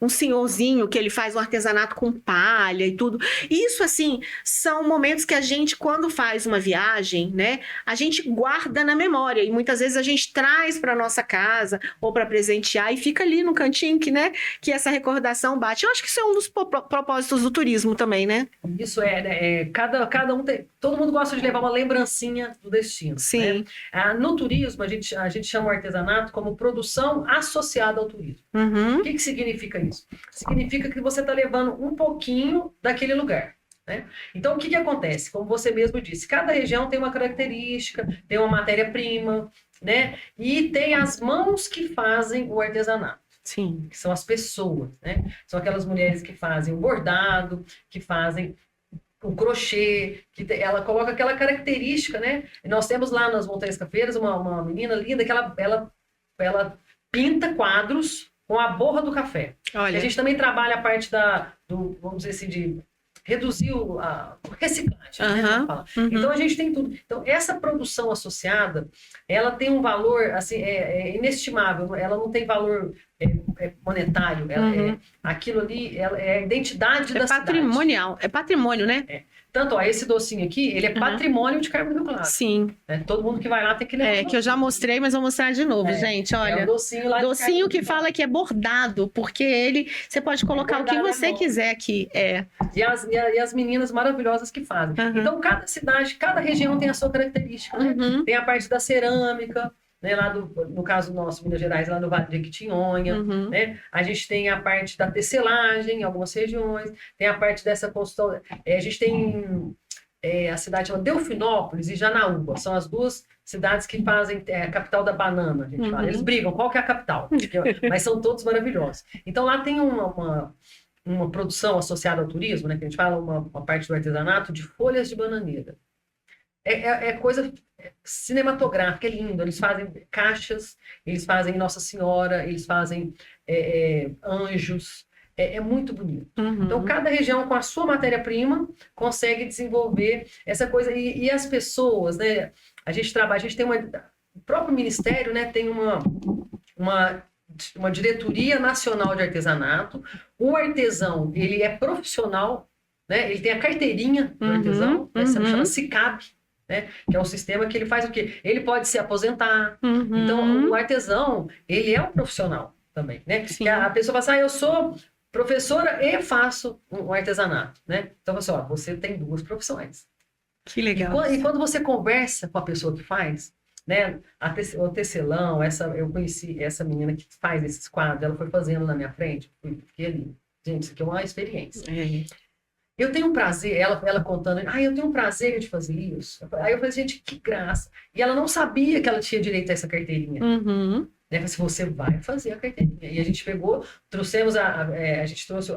um senhorzinho que ele faz um artesanato com palha e tudo. Isso, assim, são momentos que a gente, quando faz uma viagem, né, a gente guarda na memória e muitas vezes a gente traz para nossa casa ou para presentear e fica ali no cantinho que essa recordação bate. Eu acho que isso é um dos propósitos do turismo também, né? Isso cada um tem, todo mundo gosta de levar uma lembrancinha do destino. Sim. Né? No turismo, a gente chama o artesanato como produção associada ao turismo. Uhum. O que significa isso? Significa que você está levando um pouquinho daquele lugar. Né? Então, o que acontece? Como você mesmo disse, cada região tem uma característica, tem uma matéria-prima, né? E tem as mãos que fazem o artesanato. Sim. Que são as pessoas, né? São aquelas mulheres que fazem o bordado, que fazem o crochê, ela coloca aquela característica, né? Nós temos lá nas Montanhas Cafeiras uma menina linda que ela pinta quadros com a borra do café. Olha. E a gente também trabalha a parte vamos dizer assim, de reduzir a reciclagem. Uhum, né? Então a gente tem tudo. Então essa produção associada, ela tem um valor assim, inestimável. Ela não tem valor monetário. Ela, aquilo ali é a identidade da patrimonial. cidade. É patrimônio, né? Tanto, esse docinho aqui, ele é patrimônio de Carmo do Rio Claro. Sim. Todo mundo que vai lá tem que levar. Que eu já mostrei, mas vou mostrar de novo, gente. Olha, o docinho lá docinho que fala que é bordado, porque você pode colocar o que você quiser aqui. E as meninas maravilhosas que fazem. Então, cada cidade, cada região tem a sua característica, né? Tem a parte da cerâmica, né? Lá no caso nosso, Minas Gerais, lá no Vale de Jequitinhonha, né? A gente tem a parte da tecelagem em algumas regiões, tem a parte dessa construção. A gente tem a cidade chama Delfinópolis e Janaúba, são as duas cidades que fazem a capital da banana, a gente fala. Eles brigam, qual que é a capital? Mas são todos maravilhosos. Então lá tem uma produção associada ao turismo, né? Que a gente fala uma parte do artesanato de folhas de bananeira. É coisa cinematográfica, é lindo. Eles fazem caixas, eles fazem Nossa Senhora, eles fazem anjos. É muito bonito. Então, cada região, com a sua matéria-prima, consegue desenvolver essa coisa. E as pessoas, né? A gente tem o próprio Ministério, né, tem uma diretoria nacional de artesanato. O artesão, ele é profissional, né? Ele tem a carteirinha do artesão, né? Chama SICAB, né? Que é um sistema que ele faz o quê? Ele pode se aposentar. Então, o artesão, ele é um profissional também, né? A pessoa fala assim, eu sou professora e faço um artesanato, né? Então, você tem duas profissões. Que legal. E quando você conversa com a pessoa que faz, né? O tecelão, eu conheci essa menina que faz esses quadros, ela foi fazendo na minha frente, fiquei ali. Gente, isso aqui é uma experiência. Eu tenho um prazer, ela contando, eu tenho um prazer de fazer isso. Aí eu falei, gente, que graça. E ela não sabia que ela tinha direito a essa carteirinha. Né? Se você vai fazer a carteirinha. E a gente trouxemos a gente trouxe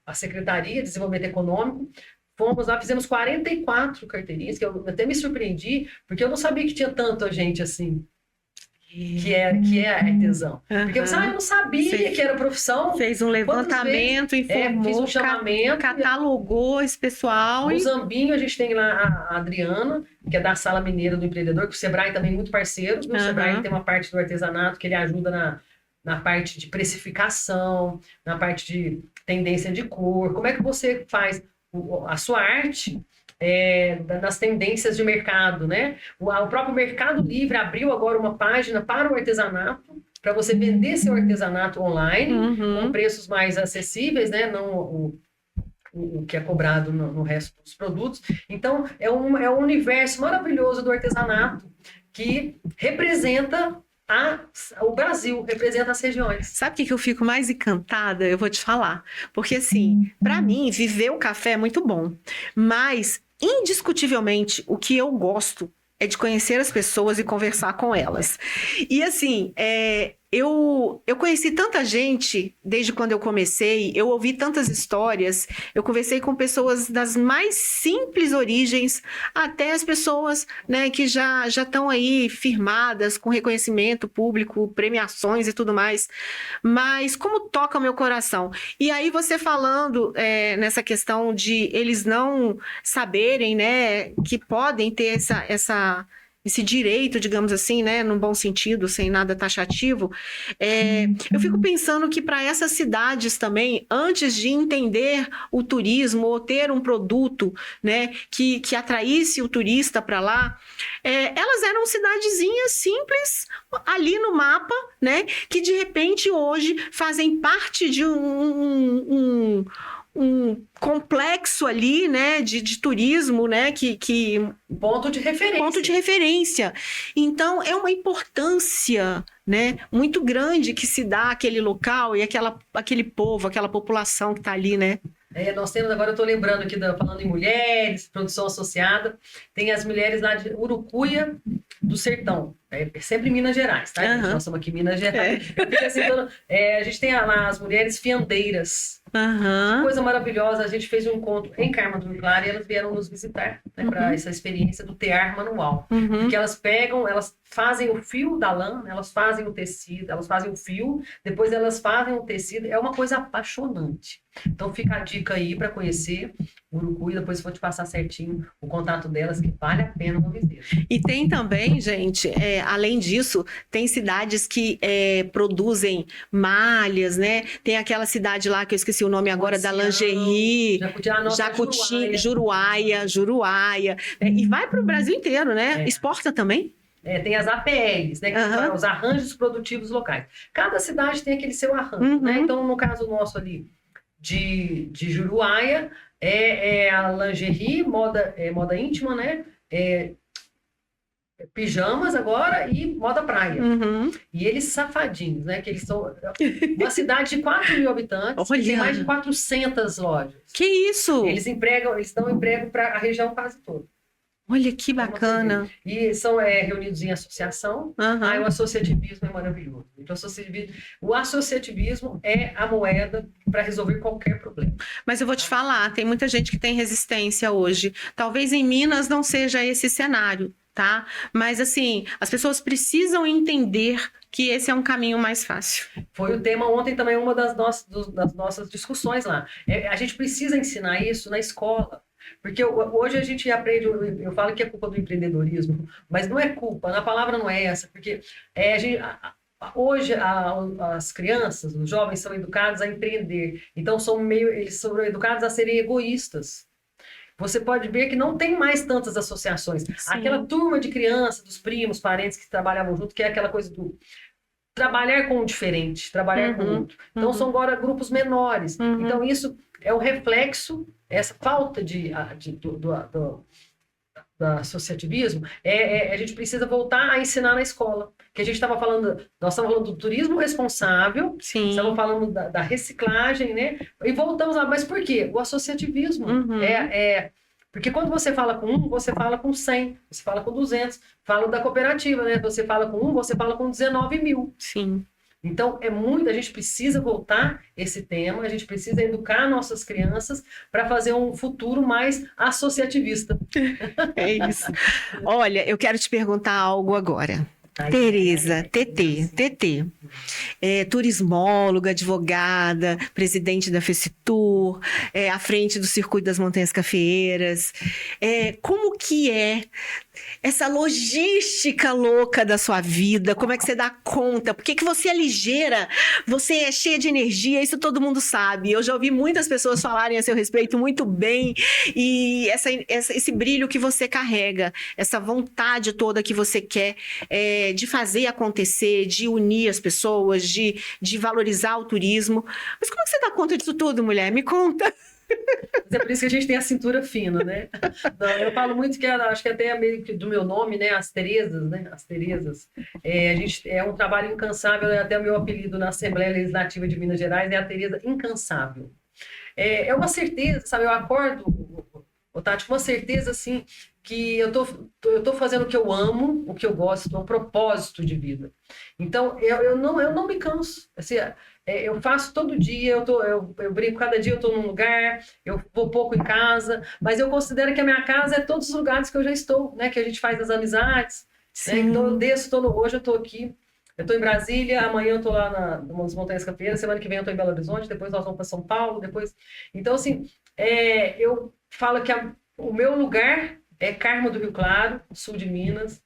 a Secretaria de Desenvolvimento Econômico, fomos lá, fizemos 44 carteirinhas, que eu até me surpreendi, porque eu não sabia que tinha tanta gente assim. que é artesão. Porque você, eu não sabia Você que era profissão. fez um levantamento, informou, fiz um chamamento, catalogou esse pessoal. No Zambinho a gente tem lá a Adriana, que é da Sala Mineira do Empreendedor, que o Sebrae também é muito parceiro. O Sebrae tem uma parte do artesanato que ele ajuda na parte de precificação, na parte de tendência de cor. Como é que você faz a sua arte nas tendências de mercado, né? O próprio Mercado Livre abriu agora uma página para o artesanato, para você vender seu artesanato online, com preços mais acessíveis, né? Não o que é cobrado no resto dos produtos. Então, é um universo maravilhoso do artesanato que representa o Brasil, representa as regiões. Sabe o que eu fico mais encantada? Eu vou te falar. Porque, assim, para mim, viver o café é muito bom. Mas, indiscutivelmente, o que eu gosto é de conhecer as pessoas e conversar com elas. E, assim, eu conheci tanta gente desde quando eu comecei, eu ouvi tantas histórias, eu conversei com pessoas das mais simples origens até as pessoas, né, que já estão aí firmadas com reconhecimento público, premiações e tudo mais. Mas como toca o meu coração? E aí você falando nessa questão de eles não saberem, né, que podem ter esse direito, digamos assim, né, num bom sentido, sem nada taxativo, eu fico pensando que para essas cidades também, antes de entender o turismo ou ter um produto, né, que atraísse o turista para lá, elas eram cidadezinhas simples ali no mapa, né, que de repente hoje fazem parte de um complexo ali, né, de turismo, né, que ponto de referência. Então, é uma importância, né, muito grande que se dá àquele local e aquele povo, aquela população que está ali, né? Nós temos, agora eu estou lembrando aqui, falando em mulheres, produção associada, tem as mulheres lá de Urucuia do Sertão, sempre em Minas Gerais, tá? Nós estamos aqui em Minas Gerais. Assim, a gente tem lá as mulheres fiandeiras. Coisa maravilhosa, a gente fez um encontro em Carmo do Rio Claro e elas vieram nos visitar, né, para essa experiência do tear manual. Porque elas fazem o fio da lã, elas fazem o tecido, elas fazem o fio, depois elas fazem o tecido, é uma coisa apaixonante. Então fica a dica aí para conhecer Urucuí, depois eu vou te passar certinho o contato delas, que vale a pena uma visita. E tem também, gente, além disso, tem cidades que produzem malhas, né? Tem aquela cidade lá que eu esqueci o nome agora, da lingerie, Jacuti, Juruáia, né? E vai para o Brasil inteiro, né? Exporta também? Tem as APLs, né, que são os arranjos produtivos locais. Cada cidade tem aquele seu arranjo, né? Então, no caso nosso ali de Juruáia, a lingerie, moda íntima, né? Pijamas agora e moda praia. E eles safadinhos, né? Que eles são uma cidade de 4 mil habitantes, que tem mais de 400 lojas. Que isso? Eles dão emprego para a região quase toda. Olha que bacana. E são reunidos em associação. O associativismo é maravilhoso. Então, o associativismo é a moeda para resolver qualquer problema. Mas eu vou te falar, tem muita gente que tem resistência hoje. Talvez em Minas não seja esse cenário, tá? Mas assim, as pessoas precisam entender que esse é um caminho mais fácil. Foi o tema ontem também, uma das nossas discussões lá. A gente precisa ensinar isso na escola. Porque hoje a gente aprende, eu falo que é culpa do empreendedorismo, mas não é culpa, a palavra não é essa, porque hoje as crianças, os jovens são educados a empreender, então eles são educados a serem egoístas. Você pode ver que não tem mais tantas associações. Sim. Aquela turma de crianças, dos primos, parentes que trabalhavam junto, que é aquela coisa do trabalhar com o diferente, trabalhar com o outro. Então são agora grupos menores. Então isso é o reflexo, essa falta do associativismo, a gente precisa voltar a ensinar na escola. Que a gente estava falando, nós estamos falando do turismo responsável, estamos falando da reciclagem, né? E voltamos lá, mas por quê? O associativismo porque quando você fala com 1, você fala com 100, você fala com 200, fala da cooperativa, né? Você fala com 1, você fala com 19 mil. Sim. Então, a gente precisa voltar esse tema, a gente precisa educar nossas crianças para fazer um futuro mais associativista. É isso. Olha, eu quero te perguntar algo agora. Tereza, TT. Turismóloga, advogada, presidente da FECITUR, à frente do Circuito das Montanhas Cafeeiras. Como que é essa logística louca da sua vida? Como é que você dá conta? Por que você é ligeira? Você é cheia de energia, isso todo mundo sabe. Eu já ouvi muitas pessoas falarem a seu respeito muito bem. E esse brilho que você carrega, essa vontade toda que você quer de fazer acontecer, de unir as pessoas, de valorizar o turismo. Mas como é que você dá conta disso tudo, mulher? Me conta. Mas é por isso que a gente tem a cintura fina, né? Eu falo muito que acho que até é meio que do meu nome, né? As Terezas, né? As Terezas. A gente, é um trabalho incansável, até o meu apelido na Assembleia Legislativa de Minas Gerais é a Tereza Incansável. É uma certeza, sabe? Eu acordo, Tati, com uma certeza, assim, que eu tô fazendo o que eu amo, o que eu gosto, um propósito de vida. Então, eu não me canso. Assim, eu faço todo dia, eu brinco, cada dia eu estou num lugar, eu vou pouco em casa, mas eu considero que a minha casa é todos os lugares que eu já estou, né? Que a gente faz as amizades. Né? Então, eu desço, hoje eu estou aqui, eu estou em Brasília, amanhã eu estou lá nas Montanhas Cafeeiras, semana que vem eu estou em Belo Horizonte, depois nós vamos para São Paulo, depois... Então, assim, eu falo que o meu lugar é Carmo do Rio Claro, sul de Minas.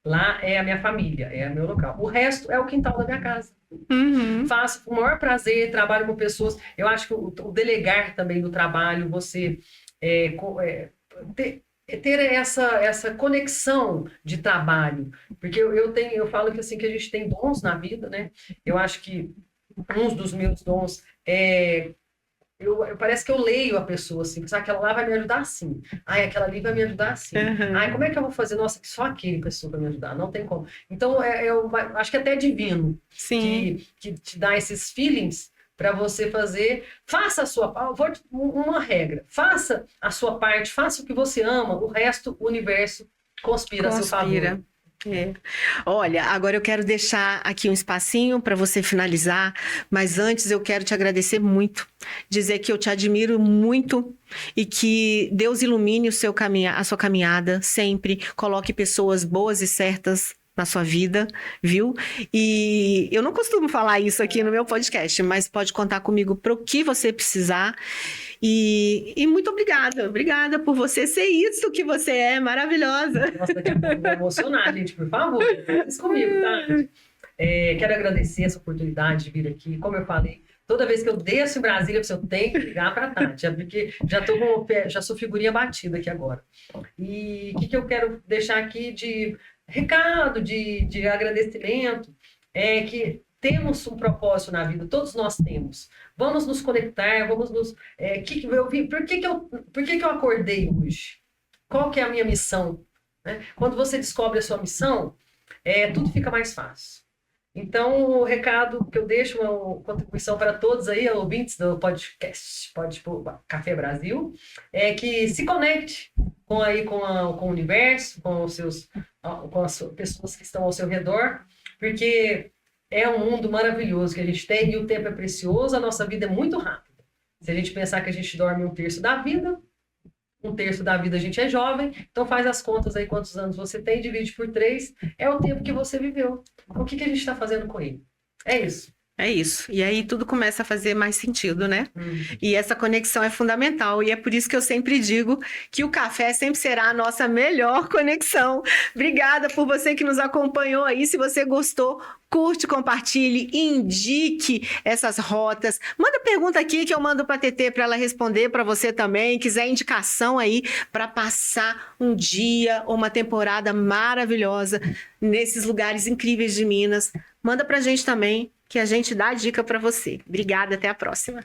Lá é a minha família, é o meu local. O resto é o quintal da minha casa. Uhum. Faço com o maior prazer, trabalho com pessoas. Eu acho que o delegar também do trabalho, você ter essa conexão de trabalho. Porque eu falo que, assim, que a gente tem dons na vida, né? Eu acho que um dos meus dons é... parece que eu leio a pessoa assim, pensar aquela lá vai me ajudar assim, aquela ali vai me ajudar assim, como é que eu vou fazer? Nossa, que só aquele pessoa vai me ajudar, não tem como. Então, eu acho que até é divino. Sim. Que te dá esses feelings para você fazer. Faça a sua parte, uma regra, faça a sua parte, faça o que você ama, o resto, o universo conspira a seu favor. Olha, agora eu quero deixar aqui um espacinho para você finalizar, mas antes eu quero te agradecer muito, dizer que eu te admiro muito e que Deus ilumine a sua caminhada sempre, coloque pessoas boas e certas na sua vida, viu? E eu não costumo falar isso aqui no meu podcast, mas pode contar comigo para o que você precisar. E muito obrigada por você ser isso que você é, maravilhosa. Nossa, daqui a pouco eu vou emocionar, gente, por favor, isso comigo, tá? Quero agradecer essa oportunidade de vir aqui, como eu falei, toda vez que eu desço em Brasília, eu tenho que ligar para a Tati, porque já sou figurinha batida aqui agora. E o que eu quero deixar aqui de recado, de agradecimento, é que temos um propósito na vida, todos nós temos. Vamos nos conectar, vamos nos... por que eu acordei hoje? Qual que é a minha missão? Né? Quando você descobre a sua missão, tudo fica mais fácil. Então, o recado que eu deixo, uma contribuição para todos aí, ouvintes do podcast Café Brasil, é que se conecte com o universo, com as pessoas que estão ao seu redor, porque é um mundo maravilhoso que a gente tem e o tempo é precioso, a nossa vida é muito rápida. Se a gente pensar que a gente dorme um terço da vida a gente é jovem, então faz as contas aí quantos anos você tem, divide por 3, é o tempo que você viveu. O que a gente está fazendo com ele? É isso. É isso. E aí tudo começa a fazer mais sentido, né? E essa conexão é fundamental. E é por isso que eu sempre digo que o café sempre será a nossa melhor conexão. Obrigada por você que nos acompanhou aí. Se você gostou, curte, compartilhe, indique essas rotas. Manda pergunta aqui que eu mando para a TT para ela responder para você também. Quiser indicação aí para passar um dia ou uma temporada maravilhosa nesses lugares incríveis de Minas, manda para a gente também, que a gente dá a dica para você. Obrigada, até a próxima.